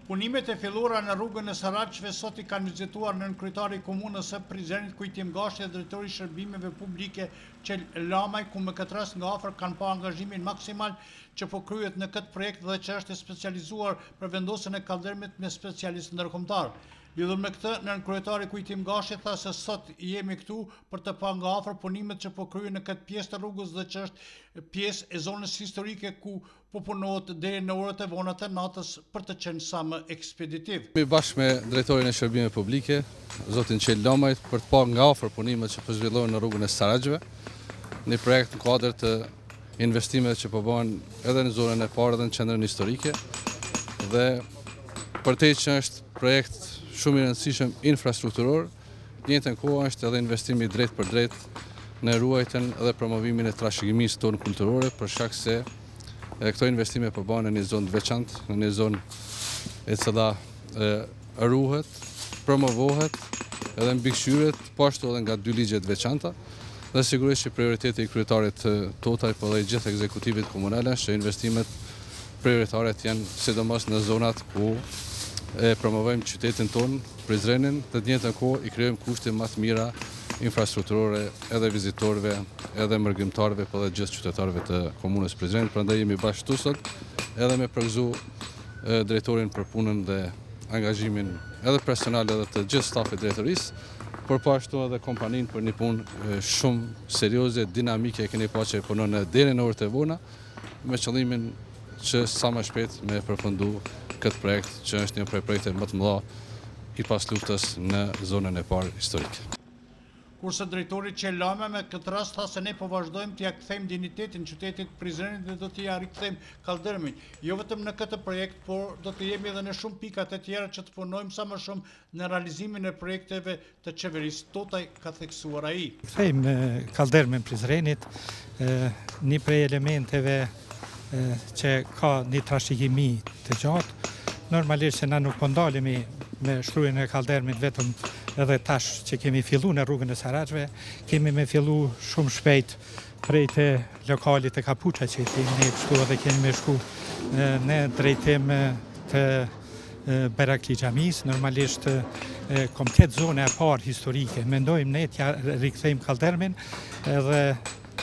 Punimet e filluara në rrugën e Saraçve sot i kanë vizituar nënkryetari i komunës së Prizrenit, Kujtim Gashi dhe drejtori i shërbimeve publike Qel Lamaj, ku me këtë rast nga afër kanë pa angazhimin maksimal që po kryhet në këtë projekt dhe që është specializuar për vendosjen e kallëdhërimit me specialistë ndërkombëtar. Lidhur me këtë, nënkryetari Kujtim Gashi tha se sot jemi këtu për të pa nga afër punimet që po kryhen në këtë pjesë të rrugës dhe që është pjesë e zonës historike ku po punohet deri në orët e vona të natës për të qenë sa më ekspeditiv. Mi bashkë me drejtorin e shërbimeve publike, zotin Qel Lamaj, për të pa nga afër punimet që po zhvillohen në rrugën e Saraçve, një projekt në kuadër të investimeve që po bëhen edhe në zonën e parë dhe në qendrën historike, dhe përtej që është projekt shumë i rëndësishëm infrastrukturor, në njëjtën kohë është edhe investimi drejt për drejt në ruajtjen dhe promovimin e trashëgimisë tonë kulturore, për shkak se këto investime po bëhen në një zonë të veçantë, në një zonë e cila ruhet, promovohet edhe mbikëqyret po ashtu edhe nga dy ligje të veçanta, dhe sigurisht që prioriteti i kryetarit Totaj po dhe i gjithë ekzekutivit komunal është që investimet prioritare janë sidomos në zonat ku e promovojmë qytetin tonë, Prizrenin, dhe të njëjtën kohë i krijojmë kushte më të mira infrastrukturore edhe vizitorëve, edhe mërgjimtarëve, po dhe gjithë qytetarëve të komunës Prizrenit. Prandaj jemi bashkë këtu sot edhe me përgëzu drejtorin për punën dhe angazhimin edhe personal edhe të gjithë stafit drejtorisë, por po ashtu edhe kompaninë për një punë shumë serioze, dinamike, keni pa që punon deri në orët e vona, me qëllimin që sa më shpejt me përfundu këtë projekt, që është një projekte më të mëdha i pas luftës në zonën e parë historike. Kurse drejtori Qel Lamaj me këtë rast tha se ne po vazhdojmë t'ia kthejmë dinjitetin qytetit Prizrenit dhe do t'ia rikthejmë kallëdhërimin, jo vetëm në këtë projekt, por do të jemi edhe në shumë pikat e tjera që të punojmë sa më shumë në realizimin e projekteve të qeverisë. Totaj ka theksuar ai. Kthejmë kallëdhërimin Prizrenit, një prej elementeve që ka një trashëgimi të gjatë. Normalisht që na nuk po ndalemi me shtrujën e kallëdhërimit vetëm edhe tash që kemi fillu në rrugën e Saraçve, kemi me fillu shumë shpejt prej të lokalit të Kapuça që ne kështu edhe kemi me shku në drejtim të Berakli Xhamis, normalisht komplet zona e parë historike. Mendojmë ne t'ja rikthejmë kallëdhërimin edhe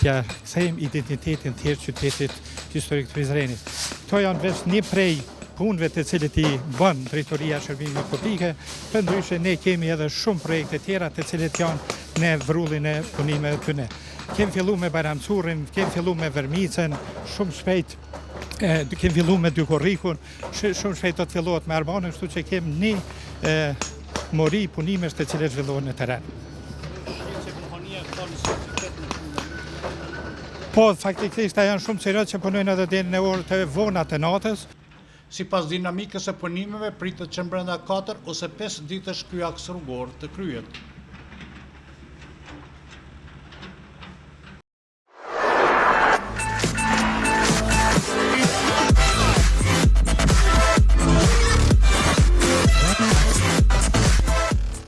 t'ja kthejmë identitetin thjesht qytetit historik të Prizrenit. Kto janë vetëm një prej punëve të cilët i bën drejtoria e shërbimeve publike, përndryshe ne kemi edhe shumë projekte tjera të cilët janë në vrullin e punimeve të tyre. Kemi filluar me Bajramcurin, kemi filluar me Vermicën, shumë shpejt kemi filluar me Dykorrikun, shumë shpejt do të fillohet me Arbanën, kështu që kemi një mori punimesh të cilët zhvillohen në terren. Po, faktikisht janë shumë serioz që punojnë edhe deri në orët e vona të natës. Sipas dinamikës së punimeve, pritet që brenda 4 ose 5 ditësh ky aks rrugor të kryhet.